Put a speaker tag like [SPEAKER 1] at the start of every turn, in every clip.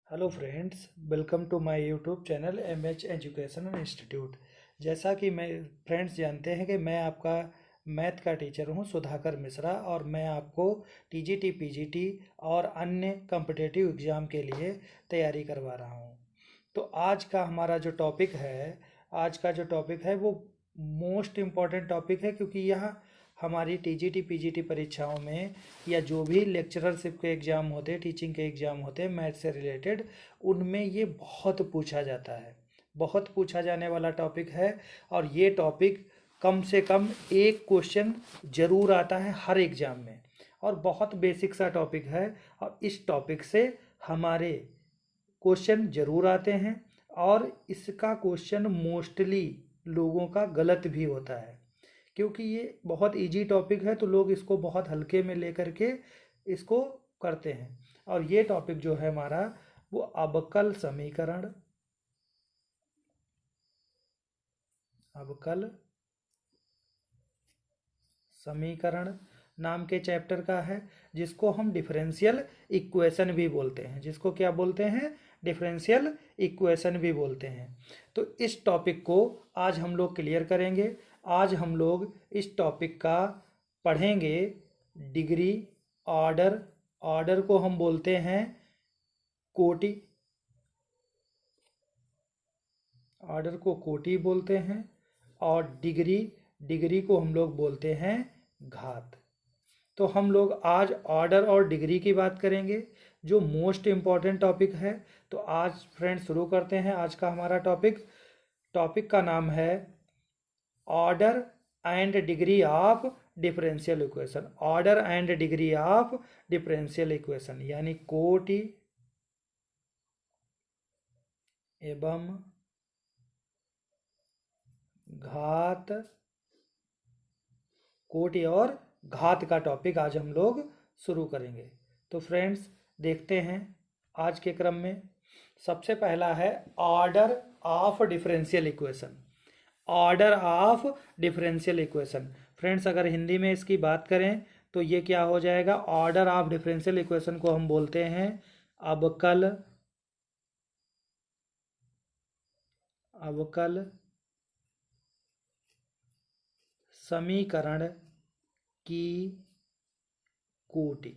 [SPEAKER 1] Hello friends, welcome to my YouTube channel MH education institute. जैसा कि मैं friends जानते हैं कि मैं आपका मैथ का टीचर हूं सुधाकर मिश्रा, और मैं आपको टीजीटी पीजीटी और अन्य कॉम्पिटिटिव एग्ज़ाम के लिए तैयारी करवा रहा हूं। तो आज का जो टॉपिक है वो मोस्ट इम्पॉर्टेंट टॉपिक है, क्योंकि यह हमारी टीजीटी पीजीटी परीक्षाओं में या जो भी लेक्चररशिप के एग्ज़ाम होते हैं, टीचिंग के एग्ज़ाम होते हैं मैथ से रिलेटेड, उनमें ये बहुत पूछा जाता है। बहुत पूछा जाने वाला टॉपिक है, और ये टॉपिक कम से कम एक क्वेश्चन ज़रूर आता है हर एग्ज़ाम में, और बहुत बेसिक सा टॉपिक है। और इस टॉपिक से हमारे क्वेश्चन ज़रूर आते हैं, और इसका क्वेश्चन मोस्टली लोगों का गलत भी होता है, क्योंकि ये बहुत इजी टॉपिक है तो लोग इसको बहुत हल्के में लेकर के इसको करते हैं। और ये टॉपिक जो है हमारा वो अवकल समीकरण नाम के चैप्टर का है, जिसको हम डिफरेंशियल इक्वेशन भी बोलते हैं। जिसको क्या बोलते हैं? डिफरेंशियल इक्वेशन भी बोलते हैं। तो इस टॉपिक को आज हम लोग क्लियर करेंगे। आज हम लोग इस टॉपिक का पढ़ेंगे डिग्री, ऑर्डर। ऑर्डर को हम बोलते हैं कोटि, ऑर्डर को कोटि बोलते हैं। और डिग्री, डिग्री को हम लोग बोलते हैं घात। तो हम लोग आज ऑर्डर और डिग्री की बात करेंगे, जो मोस्ट इम्पॉर्टेंट टॉपिक है। तो आज फ्रेंड्स शुरू करते हैं आज का हमारा टॉपिक। टॉपिक का नाम है order and degree of differential equation. Order and degree of differential equation, यानी कोटि एवं घात। कोटि और घात का टॉपिक आज हम लोग शुरू करेंगे। तो फ्रेंड्स देखते हैं आज के क्रम में। सबसे पहला है order of differential equation. Order of differential equation friends, अगर हिंदी में इसकी बात करें तो ये क्या हो जाएगा? ऑर्डर ऑफ डिफरेंशियल इक्वेशन को हम बोलते हैं अवकल अवकल समीकरण की कोटि।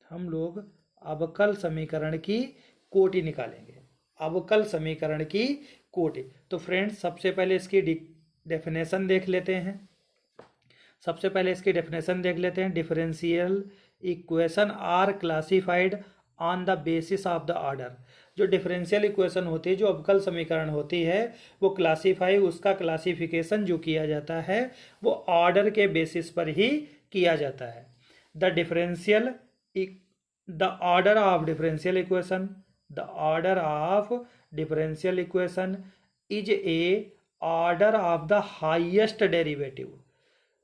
[SPEAKER 1] हम लोग अवकल समीकरण की कोटि निकालेंगे। अवकल समीकरण की कोटि। तो फ्रेंड्स सबसे पहले इसकी डेफिनेशन देख लेते हैं। Differential equation are classified on the basis of the order. जो डिफरेंशियल इक्वेशन होती है, जो अवकल समीकरण होती है, वो उसका क्लासिफिकेशन जो किया जाता है वो ऑर्डर के बेसिस पर ही किया जाता है। The differential the order of differential equation the order of differential equation is a order of the highest derivative.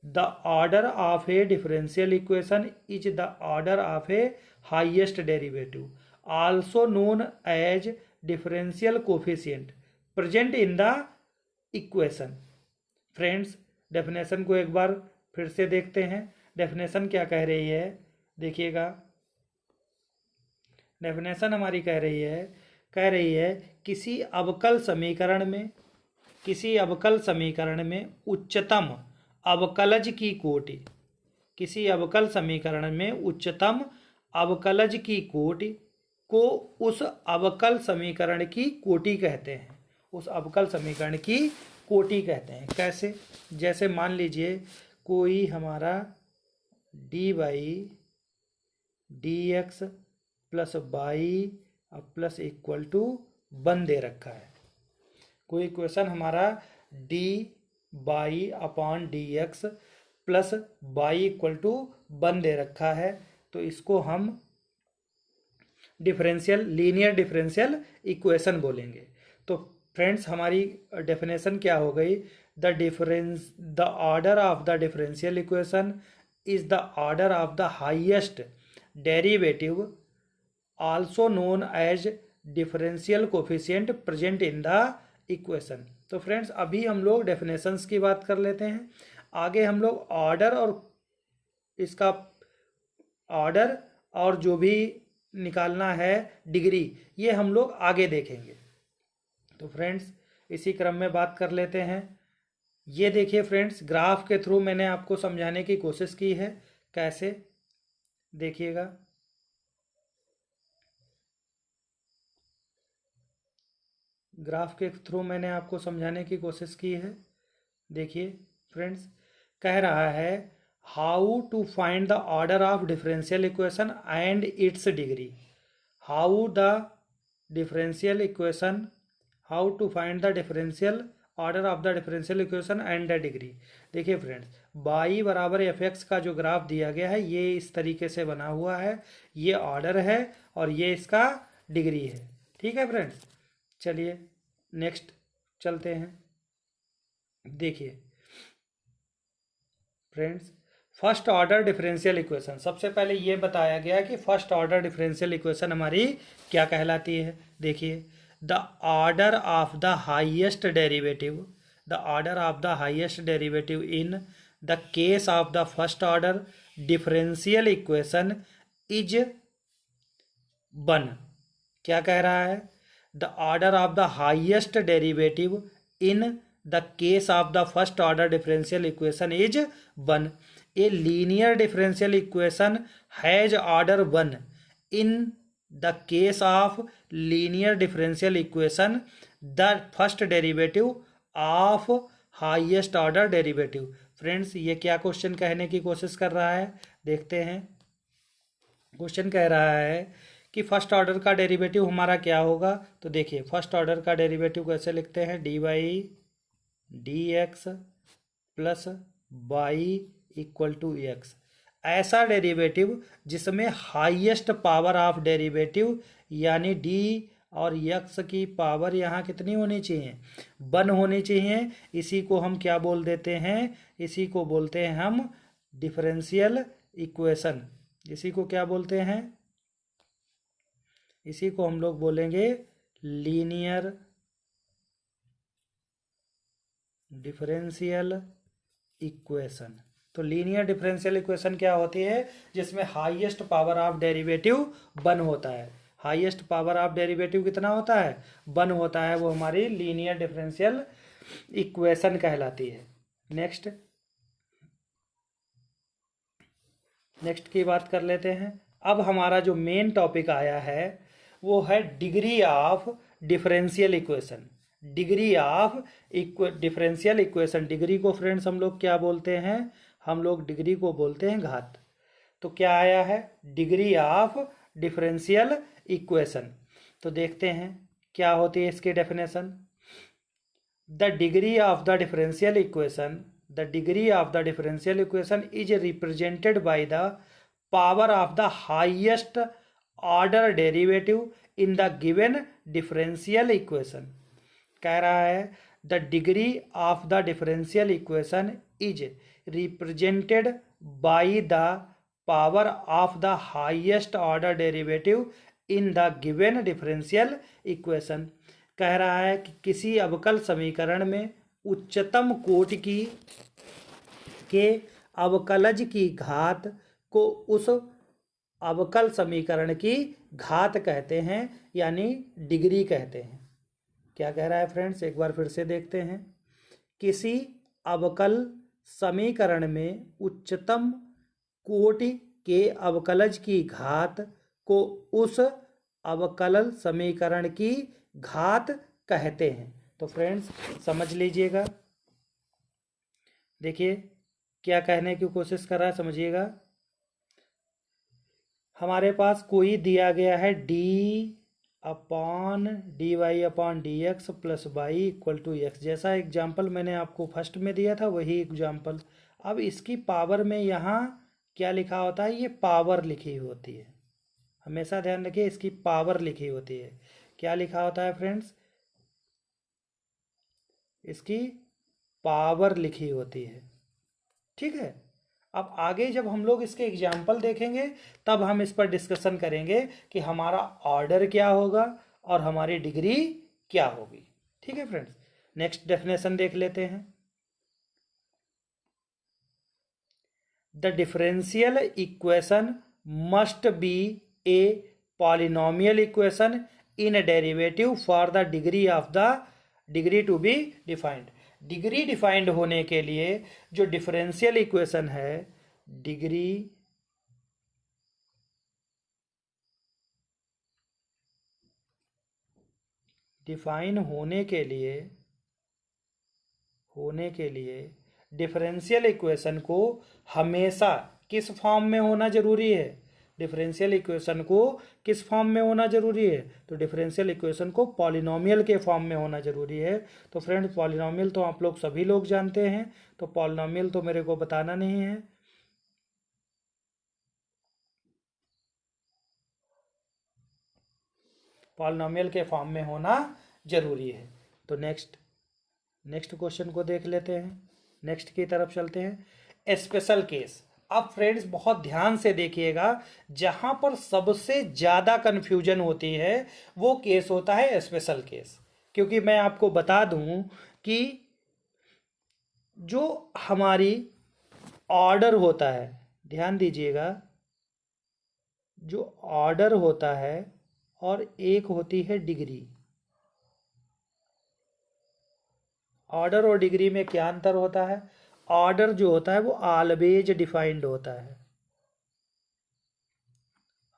[SPEAKER 1] The order of a differential equation is the order of a highest derivative, also known as differential coefficient present in the equation. Friends definition को एक बार फिर से देखते हैं। Definition क्या कह रही है, देखिएगा। डेफिनेशन हमारी कह रही है किसी अवकल समीकरण में उच्चतम अवकलज की कोटि। किसी अवकल समीकरण में उच्चतम अवकलज की कोटि को उस अवकल समीकरण की कोटि कहते हैं। उस अवकल समीकरण की कोटि कहते हैं। कैसे? जैसे मान लीजिए कोई हमारा D by D X plus by plus equal to 1 दे रखा है। कोई इक्वेशन हमारा D by upon D X plus by equal to 1 दे रखा है, तो इसको हम लीनियर डिफरेंशियल इक्वेशन बोलेंगे। तो फ्रेंड्स हमारी डेफिनेशन क्या हो गई? The order of the differential equation is the order of the highest derivative, also known as differential coefficient present in the equation। तो फ्रेंड्स अभी हम लोग डेफिनेशंस की बात कर लेते हैं। आगे हम लोग ऑर्डर और जो भी निकालना है डिग्री, ये हम लोग आगे देखेंगे। तो फ्रेंड्स इसी क्रम में बात कर लेते हैं। ये देखिए फ्रेंड्स, ग्राफ के थ्रू मैंने आपको समझाने की कोशिश की है। कैसे, देखिएगा। ग्राफ के थ्रू मैंने आपको समझाने की कोशिश की है। देखिए फ्रेंड्स, कह रहा है how to find the order of differential equation and its degree. How the differential equation, how to find the differential order of the differential equation and the degree. देखिए फ्रेंड्स, y बराबर F X का जो graph दिया गया है ये इस तरीके से बना हुआ है। ये ऑर्डर है और ये इसका डिग्री है। ठीक है फ्रेंड्स, चलिए नेक्स्ट चलते हैं। देखिए friends, first order differential equation, सबसे पहले ये बताया गया कि फर्स्ट ऑर्डर डिफरेंशियल इक्वेशन हमारी क्या कहलाती है। देखिए, the order of the highest derivative, the order of the highest derivative in the case of the first order differential equation is 1। क्या कह रहा है, the order of the highest derivative in the case of the first order differential equation is 1। A linear differential equation has order 1 in the case of linear differential equation the first derivative of highest order derivative. Friends, ये क्या question कहने की कोशिश कर रहा है, देखते हैं। क्वेश्चन कह रहा है कि फर्स्ट ऑर्डर का डेरिवेटिव हमारा क्या होगा। तो देखिए, फर्स्ट ऑर्डर का डेरिवेटिव कैसे लिखते हैं, dy dx plus Y equal to X. ऐसा डेरिवेटिव जिसमें हाईएस्ट पावर ऑफ डेरिवेटिव यानी d और x की पावर यहाँ कितनी होनी चाहिए, 1 होनी चाहिए। इसी को हम क्या बोल देते हैं, इसी को बोलते हैं हम डिफरेंशियल इक्वेशन। इसी को क्या बोलते हैं, इसी को हम लोग बोलेंगे लीनियर डिफरेंशियल इक्वेशन। तो लीनियर डिफरेंशियल इक्वेशन क्या होती है, जिसमें हाईएस्ट पावर ऑफ डेरिवेटिव 1 होता है। हाईएस्ट पावर ऑफ डेरिवेटिव कितना होता है, 1 होता है, वो हमारी लीनियर डिफरेंशियल इक्वेशन कहलाती है। नेक्स्ट की बात कर लेते हैं। अब हमारा जो मेन टॉपिक आया है वो है degree of differential equation. Degree of differential equation, degree को फ्रेंड्स हम लोग क्या बोलते हैं, हम लोग डिग्री को बोलते हैं घात। तो क्या आया है, डिग्री ऑफ डिफरेंशियल इक्वेशन। तो देखते हैं क्या होती है इसकी definition. The degree of the differential equation, the degree of the differential equation is represented by the power of the highest order derivative in the given differential equation। कह रहा है the degree of the differential equation is represented by the power of the highest order derivative in the given differential equation। कह रहा है कि किसी अवकल समीकरण में उच्चतम कोटि की के अवकलज की घात को उस अवकल समीकरण की घात कहते हैं, यानी डिग्री कहते हैं। क्या कह रहा है फ्रेंड्स, एक बार फिर से देखते हैं। किसी अवकल समीकरण में उच्चतम कोटि के अवकलज की घात को उस अवकल समीकरण की घात कहते हैं। तो फ्रेंड्स समझ लीजिएगा, देखिए क्या कहने की कोशिश कर रहा है, समझिएगा। हमारे पास कोई दिया गया है d/dy/dx plus Y equal to X. जैसा एग्जाम्पल मैंने आपको फर्स्ट में दिया था वही एग्जाम्पल। अब इसकी पावर में यहाँ क्या लिखा होता है, ये पावर लिखी होती है। हमेशा ध्यान रखिए, इसकी पावर लिखी होती है। क्या लिखा होता है फ्रेंड्स, इसकी पावर लिखी होती है। ठीक है, अब आगे जब हम लोग इसके एग्जाम्पल देखेंगे तब हम इस पर डिस्कशन करेंगे कि हमारा ऑर्डर क्या होगा और हमारी डिग्री क्या होगी। ठीक है फ्रेंड्स, नेक्स्ट डेफिनेशन देख लेते हैं। The differential equation must be a polynomial equation in derivative for the degree to be defined. Degree defined होने के लिए जो डिफरेंशियल इक्वेशन है, डिग्री डिफाइन होने के लिए डिफरेंशियल इक्वेशन को हमेशा किस फॉर्म में होना जरूरी है? डिफरेंशियल इक्वेशन को किस फॉर्म में होना जरूरी है? तो डिफरेंशियल इक्वेशन को पॉलिनोमियल के फॉर्म में होना जरूरी है। तो फ्रेंड्स, पॉलिनोमियल तो आप लोग सभी लोग जानते हैं, तो पॉलिनोमियल तो मेरे को बताना नहीं है। पॉलिनोमियल के फॉर्म में होना जरूरी है। तो नेक्स्ट क्वेश्चन को देख लेते हैं, नेक्स्ट की तरफ चलते हैं। Special case. अब फ्रेंड्स बहुत ध्यान से देखिएगा, जहां पर सबसे ज्यादा कंफ्यूजन होती है वो केस होता है स्पेशल केस। क्योंकि मैं आपको बता दूं कि जो हमारी ऑर्डर होता है, ध्यान दीजिएगा, जो ऑर्डर होता है और एक होती है डिग्री। ऑर्डर और डिग्री में क्या अंतर होता है? ऑर्डर जो होता है वो ऑलवेज डिफाइंड होता है,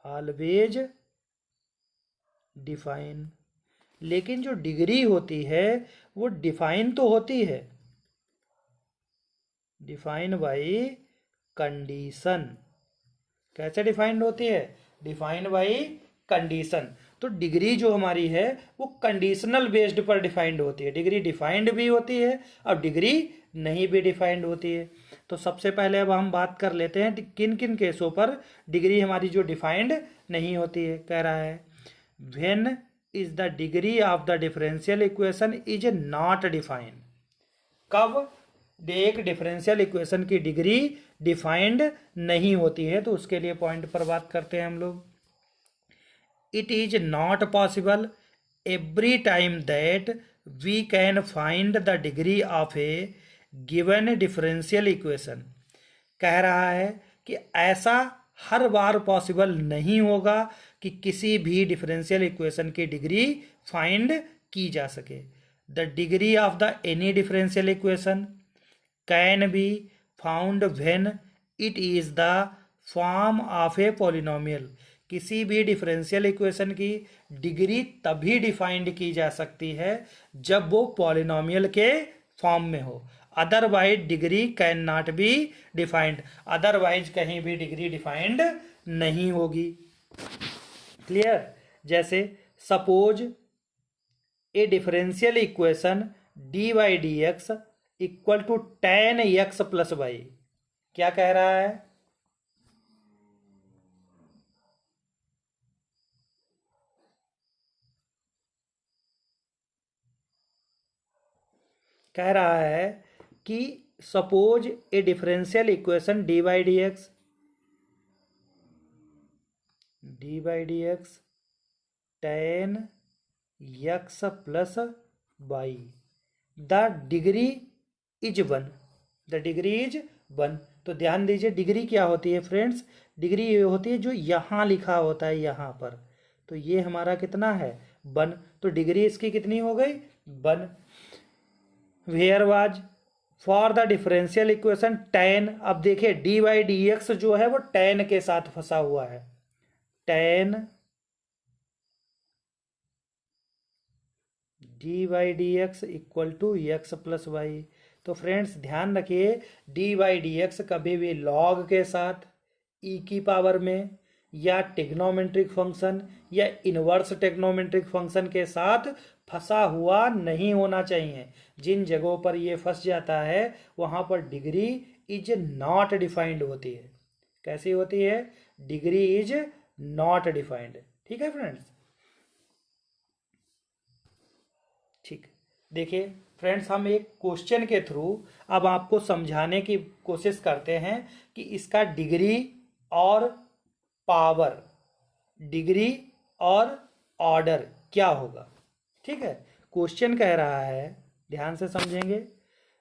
[SPEAKER 1] ऑलवेज डिफाइन। लेकिन जो डिग्री होती है वो डिफाइन तो होती है, डिफाइन बाई कंडीशन। कैसे डिफाइंड होती है? Defined by condition. तो डिग्री जो हमारी है वो कंडीशनल बेस्ड पर डिफाइंड होती है। डिग्री डिफाइंड भी होती है और डिग्री नहीं भी डिफाइंड होती है। तो सबसे पहले अब हम बात कर लेते हैं किन किन केसों पर डिग्री हमारी जो डिफाइंड नहीं होती है। कह रहा है when is the degree of the differential equation is not defined. कब एक डिफरेंशियल इक्वेशन की डिग्री डिफाइंड नहीं होती है? तो उसके लिए पॉइंट पर बात करते हैं हम लोग। It is not possible every time that we can find the degree of a given differential equation। कह रहा है कि ऐसा हर बार पॉसिबल नहीं होगा कि किसी भी डिफरेंशियल इक्वेशन की डिग्री फाइंड की जा सके। The degree of the any differential equation can be found when it is the form of a polynomial. किसी भी डिफरेंशियल इक्वेशन की डिग्री तभी डिफाइंड की जा सकती है जब वो पॉलिनोमियल के फॉर्म में हो। Otherwise degree cannot be defined. Otherwise कहीं भी डिग्री डिफाइंड नहीं होगी। क्लियर? जैसे suppose a differential equation D Y D X equal to tan x plus Y. क्या कह रहा है? कह रहा है कि suppose a differential equation D by D X tan x plus Y, the degree is 1। The degree is 1। तो ध्यान दीजिए, डिग्री क्या होती है फ्रेंड्स? डिग्री ये होती है जो यहाँ लिखा होता है यहाँ पर। तो ये हमारा कितना है? 1। तो डिग्री इसकी कितनी हो गई? 1। Where was for the differential equation tan। अब देखिए डी वाई डी एक्स जो है वो tan के साथ फंसा हुआ है। tan D Y D X equal to X plus Y. तो फ्रेंड्स ध्यान रखिए, डी वाई डी एक्स कभी भी लॉग के साथ, ई की पावर में, या टिग्नोमेट्रिक फंक्शन या इनवर्स टिग्नोमेट्रिक फंक्शन के साथ फंसा हुआ नहीं होना चाहिए। जिन जगहों पर ये फंस जाता है वहां पर डिग्री इज नॉट डिफाइंड होती है। कैसी होती है? Degree is not defined. ठीक है फ्रेंड्स? ठीक, देखिए फ्रेंड्स, हम एक क्वेश्चन के थ्रू अब आपको समझाने की कोशिश करते हैं कि इसका डिग्री और पावर, डिग्री और ऑर्डर क्या होगा। ठीक है? क्वेश्चन कह रहा है, ध्यान से समझेंगे,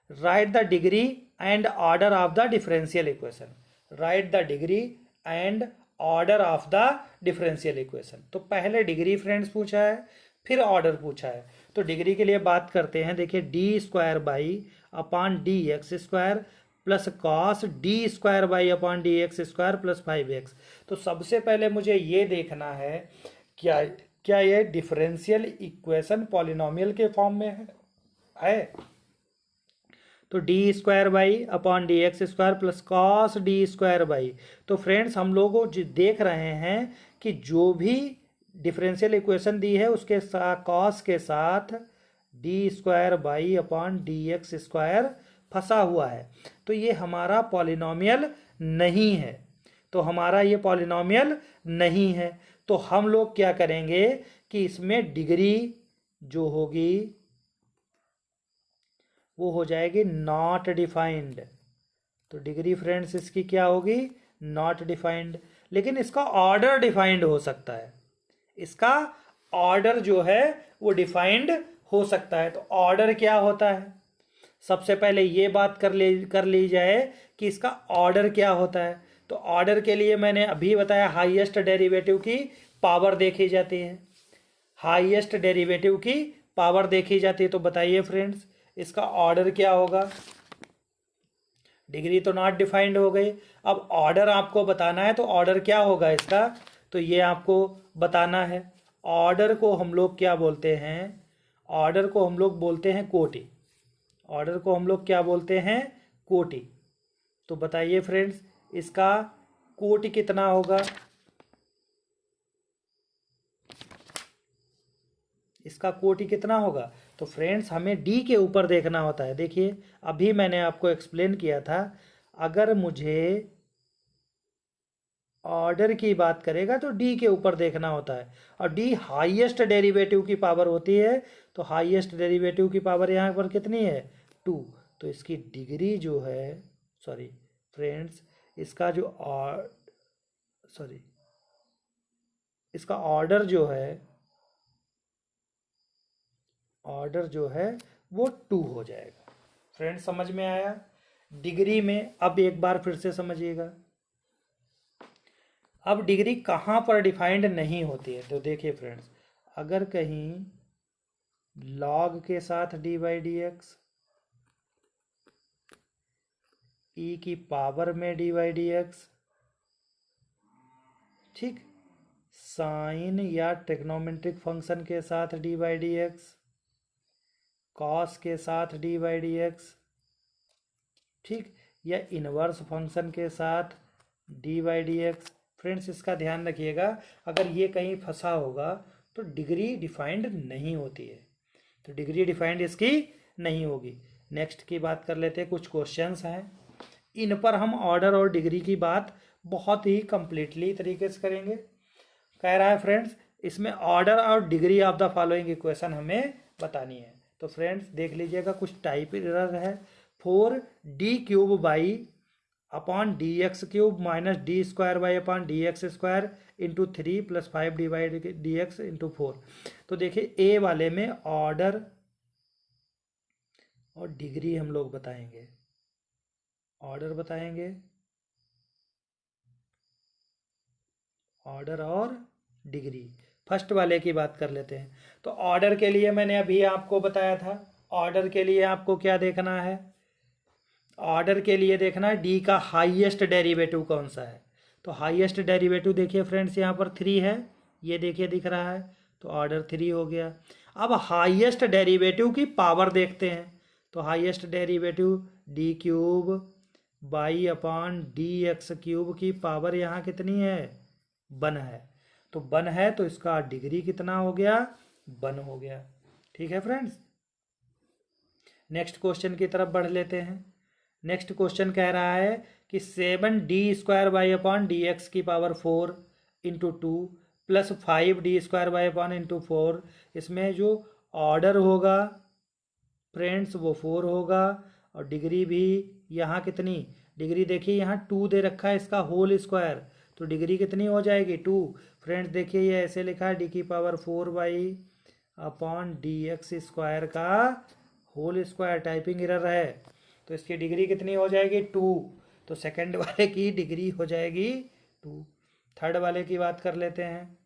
[SPEAKER 1] right the degree and order of the differential equation. Right the degree and order of the differential equation. तो पहले डिग्री फ्रेंड्स पूछा है, फिर ऑर्डर पूछा है। तो डिग्री के लिए बात करते हैं। देखिए D square by upon D x square plus cos D square by upon D x square plus 5x। तो सबसे पहले मुझे ये देखना है क्या क्या ये डिफरेंशियल इक्वेशन पॉलिनोमियल के फॉर्म में है। तो D square by upon D x square plus cos D square by. तो फ्रेंड्स हम लोग देख रहे हैं कि जो भी डिफरेंशियल इक्वेशन दी है उसके साथ कॉस के साथ D square by upon D x square फंसा हुआ है। तो ये हमारा पॉलिनोमियल नहीं है। तो हमारा ये पॉलिनोमियल नहीं है। तो हम लोग क्या करेंगे कि इसमें डिग्री जो होगी वो हो जाएगी नॉट डिफाइंड। तो डिग्री फ्रेंड्स इसकी क्या होगी, नॉट डिफाइंड। लेकिन इसका ऑर्डर डिफाइंड हो सकता है, इसका ऑर्डर जो है वो डिफाइंड हो सकता है। तो ऑर्डर क्या होता है, सबसे पहले ये बात कर ली जाए कि इसका ऑर्डर क्या होता है। तो ऑर्डर के लिए मैंने अभी बताया हाईएस्ट डेरिवेटिव की पावर देखी जाती है, हाईएस्ट डेरिवेटिव की पावर देखी जाती है। तो बताइए फ्रेंड्स इसका ऑर्डर क्या होगा। डिग्री तो नॉट डिफाइंड हो गई। अब ऑर्डर आपको बताना है, तो ऑर्डर क्या होगा इसका, तो ये आपको बताना है। ऑर्डर को हम लोग क्या बोलते हैं, ऑर्डर को हम लोग बोलते हैं कोटि। ऑर्डर को हम लोग क्या बोलते हैं, कोटि। तो बताइए फ्रेंड्स इसका कोटि कितना होगा, इसका कोटि कितना होगा। तो फ्रेंड्स हमें डी के ऊपर देखना होता है। देखिए अभी मैंने आपको एक्सप्लेन किया था, अगर मुझे ऑर्डर की बात करेगा तो डी के ऊपर देखना होता है, और डी हाईएस्ट डेरिवेटिव की पावर होती है। तो हाईएस्ट डेरिवेटिव की पावर यहाँ पर कितनी है, 2। तो इसकी डिग्री जो है, सॉरी फ्रेंड्स, इसका जो इसका ऑर्डर जो है वो 2 हो जाएगा। फ्रेंड्स समझ में आया डिग्री में। अब एक बार फिर से समझिएगा, अब डिग्री कहाँ पर डिफाइंड नहीं होती है। तो देखिए फ्रेंड्स, अगर कहीं लॉग के साथ डी बाई डी एक्स, ई की पावर में डी बाई डी एक्स, ठीक, साइन या ट्रिग्नोमेट्रिक फंक्शन के साथ D by D x, cos के साथ डी बाई डी एक्स, ठीक, या इनवर्स फंक्शन के साथ D by D x. Friends इसका ध्यान रखिएगा, अगर ये कहीं फंसा होगा तो डिग्री डिफाइंड नहीं होती है। तो डिग्री डिफाइंड इसकी नहीं होगी। नेक्स्ट की बात कर लेते हैं, कुछ क्वेश्चंस हैं, इन पर हम ऑर्डर और डिग्री की बात बहुत ही कंप्लीटली तरीके से करेंगे। कह रहा है फ्रेंड्स इसमें ऑर्डर और degree of the following equation हमें बतानी है। तो फ्रेंड्स देख लीजिएगा, कुछ टाइप एरर है। 4d³ by upon D x cube minus D square by upon D x square into 3 plus 5 D by D x into 4। तो देखिए ए वाले में ऑर्डर और डिग्री हम लोग बताएंगे, ऑर्डर बताएंगे, ऑर्डर और डिग्री। फर्स्ट वाले की बात कर लेते हैं। तो ऑर्डर के लिए मैंने अभी आपको बताया था, ऑर्डर के लिए आपको क्या देखना है, ऑर्डर के लिए देखना है डी का हाईएस्ट डेरिवेटिव कौन सा है। तो हाईएस्ट डेरिवेटिव देखिए फ्रेंड्स यहाँ पर 3 है, ये देखिए दिख रहा है, तो ऑर्डर 3 हो गया। अब हाईएस्ट डेरिवेटिव की पावर देखते हैं। तो highest derivative d³ by upon D x cube की पावर यहाँ कितनी है, 1 है। तो 1 है तो इसका डिग्री कितना हो गया, 1 हो गया। ठीक है फ्रेंड्स, नेक्स्ट क्वेश्चन की तरफ बढ़ लेते हैं। नेक्स्ट क्वेश्चन कह रहा है कि 7d² by upon D X की power 4 into 2 plus 5d² by upon into 4। इसमें जो ऑर्डर होगा फ्रेंड्स वो 4 होगा, और डिग्री भी यहाँ कितनी, डिग्री देखिए यहाँ 2 दे रखा है, इसका होल स्क्वायर, तो डिग्री कितनी हो जाएगी, 2। फ्रेंड्स देखिए ये ऐसे लिखा है, डी की power 4 by upon D x square का होल स्क्वायर, टाइपिंग एरर है। तो इसकी डिग्री कितनी हो जाएगी, 2। तो सेकंड वाले की डिग्री हो जाएगी 2। थर्ड वाले की बात कर लेते हैं।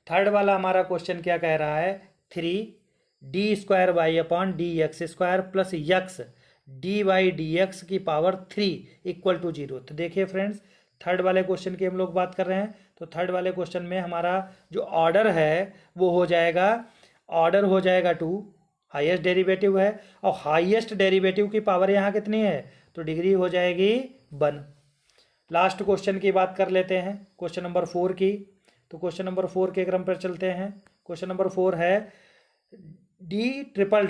[SPEAKER 1] थर्ड वाला हमारा क्वेश्चन क्या कह रहा है, 3d² y/dx² plus x dy/dx की पावर 3 इक्वल टू 0। तो देखिए फ्रेंड्स, थर्ड वाले क्वेश्चन की हम लोग बात कर रहे हैं। तो थर्ड वाले क्वेश्चन में हमारा जो ऑर्डर है वो हो जाएगा, ऑर्डर हो जाएगा 2, हाईएस्ट डेरिवेटिव है, और हाईएस्ट डेरिवेटिव की पावर यहाँ कितनी है, तो डिग्री हो जाएगी 1। लास्ट क्वेश्चन की बात कर लेते हैं, क्वेश्चन नंबर 4 की। तो क्वेश्चन नंबर 4 के क्रम पर चलते हैं। क्वेश्चन नंबर 4 है d ट्रिपल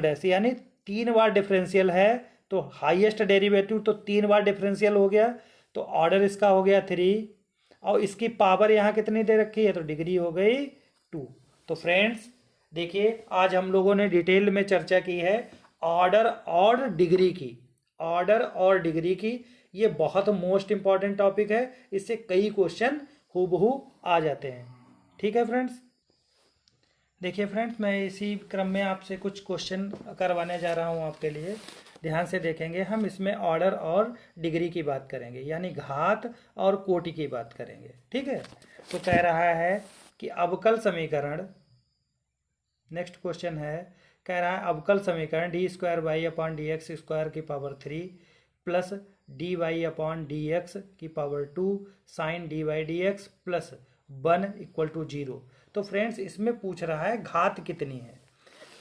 [SPEAKER 1] डैश यानी 3 बार डिफरेंशियल है, तो हाईएस्ट डेरिवेटिव तो 3 बार डिफरेंशियल हो गया, तो ऑर्डर इसका हो गया 3, और इसकी पावर यहाँ कितनी दे रखी है, तो डिग्री हो गई 2। तो फ्रेंड्स देखिए, आज हम लोगों ने डिटेल में चर्चा की है ऑर्डर और डिग्री की, ऑर्डर और डिग्री की। ये बहुत मोस्ट इंपॉर्टेंट टॉपिक है, इससे कई क्वेश्चन हूबहू आ जाते हैं। ठीक है फ्रेंड्स, देखिए फ्रेंड्स, मैं इसी क्रम में आपसे कुछ क्वेश्चन करवाने जा रहा हूँ आपके लिए। ध्यान से देखेंगे, हम इसमें ऑर्डर और डिग्री की बात करेंगे, यानी घात और कोटि की बात करेंगे। ठीक है, तो कह रहा है कि अवकल समीकरण, नेक्स्ट क्वेश्चन है, कह रहा है अवकल समीकरण d²y/dx² की पावर 3 प्लस dy/dx की power 2 sine dy/dx plus 1 equal to 0। तो फ्रेंड्स इसमें पूछ रहा है घात कितनी है।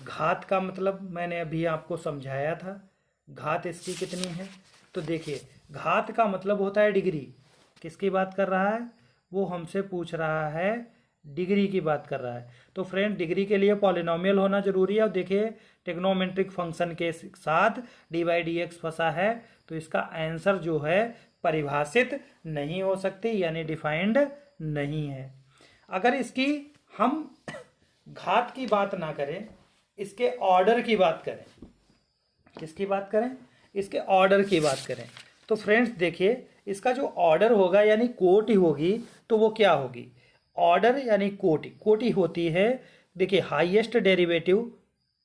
[SPEAKER 1] घात का मतलब मैंने अभी आपको समझाया था, घात इसकी कितनी है। तो देखिए, घात का मतलब होता है डिग्री। किसकी बात कर रहा है, वो हमसे पूछ रहा है डिग्री की बात कर रहा है। तो फ्रेंड डिग्री के लिए पॉलिनोमियल होना जरूरी है, और देखिए टेक्नोमेट्रिक फंक्शन के साथ dy/dx फंसा है, तो इसका आंसर जो है परिभाषित नहीं हो सकती, यानी डिफाइंड नहीं है। अगर इसकी हम घात की बात ना करें, इसके ऑर्डर की बात करें, किसकी बात करें, इसके ऑर्डर की बात करें, तो फ्रेंड्स देखिए इसका जो ऑर्डर होगा यानी कोटि होगी, तो वो क्या होगी, ऑर्डर यानी कोटि। कोटि होती है, देखिए हाईएस्ट डेरिवेटिव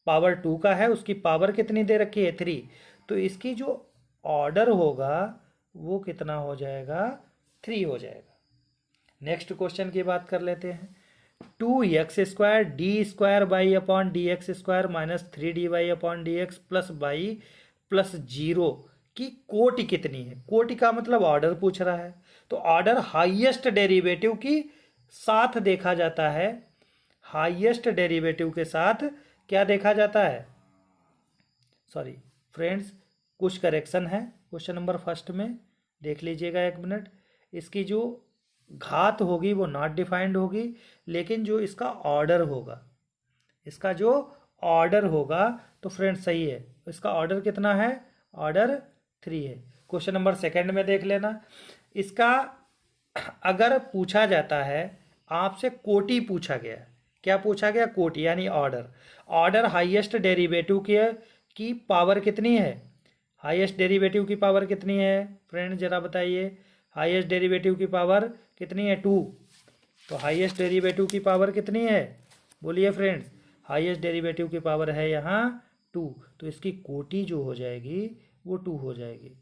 [SPEAKER 1] पावर 2 का है, उसकी पावर कितनी दे रखी है 3, तो इसकी जो ऑर्डर होगा वो कितना हो जाएगा, 3 हो जाएगा। नेक्स्ट क्वेश्चन की बात कर लेते हैं, 2x² d²y/dx² minus 3dy/dx plus y plus 0 की कोटि कितनी है। कोटि का मतलब ऑर्डर पूछ रहा है, तो ऑर्डर हाईएस्ट डेरिवेटिव की साथ देखा जाता है, हाईएस्ट डेरिवेटिव के साथ क्या देखा जाता है, सॉरी फ्रेंड्स कुछ करेक्शन है क्वेश्चन नंबर फर्स्ट में, देख लीजिएगा 1 मिनट। इसकी जो घात होगी वो नॉट डिफाइंड होगी, लेकिन जो इसका ऑर्डर होगा, इसका जो ऑर्डर होगा तो फ्रेंड्स सही है, इसका ऑर्डर कितना है, ऑर्डर 3 है। क्वेश्चन नंबर सेकंड में देख लेना, इसका अगर पूछा जाता है आपसे कोटि पूछा गया, क्या पूछा गया, कोटि यानी ऑर्डर। ऑर्डर हाईएस्ट डेरिवेटिव की पावर कितनी है, हाईएस्ट डेरिवेटिव की पावर कितनी है फ्रेंड जरा बताइए, हाईएस्ट डेरिवेटिव की पावर कितनी है 2, तो हाईएस्ट डेरिवेटिव की पावर कितनी है, बोलिए फ्रेंड्स, हाईएस्ट डेरिवेटिव की पावर है यहाँ 2, तो इसकी कोटि जो हो जाएगी वो 2 हो जाएगी,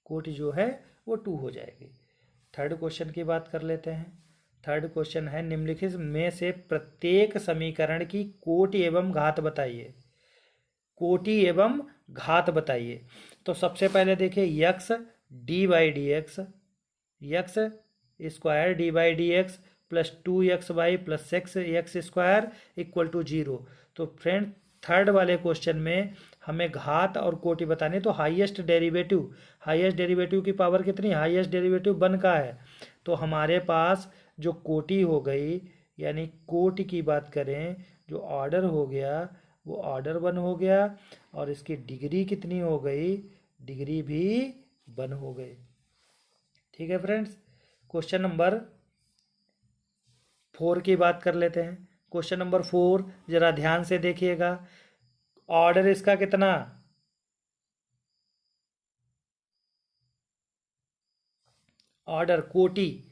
[SPEAKER 1] कोटि जो है वो 2 हो जाएगी। थर्ड क्वेश्चन की बात कर लेते हैं। थर्ड क्वेश्चन है निम्नलिखित में से प्रत्येक समीकरण की कोटि एवं घात बताइए, कोटि एवं घात बताइए। तो सबसे पहले देखिए x dy/dx, x² dy/dx plus 2xy plus 6x² equal to 0। तो फ्रेंड थर्ड वाले क्वेश्चन में हमें घात और कोटि बताने, तो हाईएस्ट डेरिवेटिव की पावर कितनी, हाईएस्ट डेरिवेटिव 1 का है, तो हमारे पास जो कोटि हो गई, यानी कोटि की बात करें, जो ऑर्डर हो गया वो ऑर्डर 1 हो गया, और इसकी डिग्री कितनी हो गई, डिग्री भी 1 हो गई। ठीक है फ्रेंड्स, क्वेश्चन नंबर 4 की बात कर लेते हैं। क्वेश्चन नंबर 4 जरा ध्यान से देखिएगा, ऑर्डर इसका कितना, ऑर्डर कोटि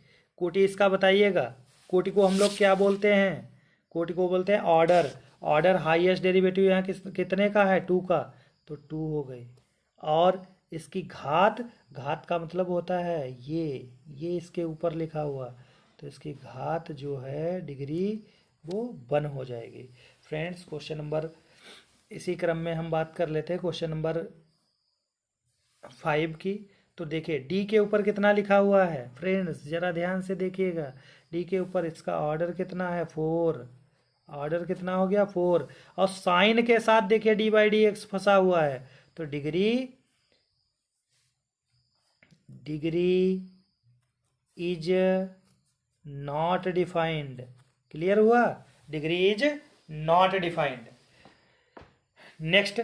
[SPEAKER 1] इसका बताइएगा। कोटि को हम लोग क्या बोलते हैं, कोटि को बोलते हैं ऑर्डर। ऑर्डर हाईएस्ट डेरिवेटिव यहाँ कितने का है 2 का, तो 2 हो गई, और इसकी घात, घात का मतलब होता है ये इसके ऊपर लिखा हुआ, तो इसकी घात जो है डिग्री वो 1 हो जाएगी। फ्रेंड्स क्वेश्चन नंबर, इसी क्रम में हम बात कर लेते हैं क्वेश्चन नंबर 5 की। तो देखिए डी के ऊपर कितना लिखा हुआ है फ्रेंड्स, जरा ध्यान से देखिएगा। डी के ऊपर इसका ऑर्डर कितना है 4, ऑर्डर कितना हो गया 4, और साइन के साथ देखिए डी बाई डी एक्स फंसा हुआ है, तो degree is not defined. Clear हुआ, degree is not defined. Next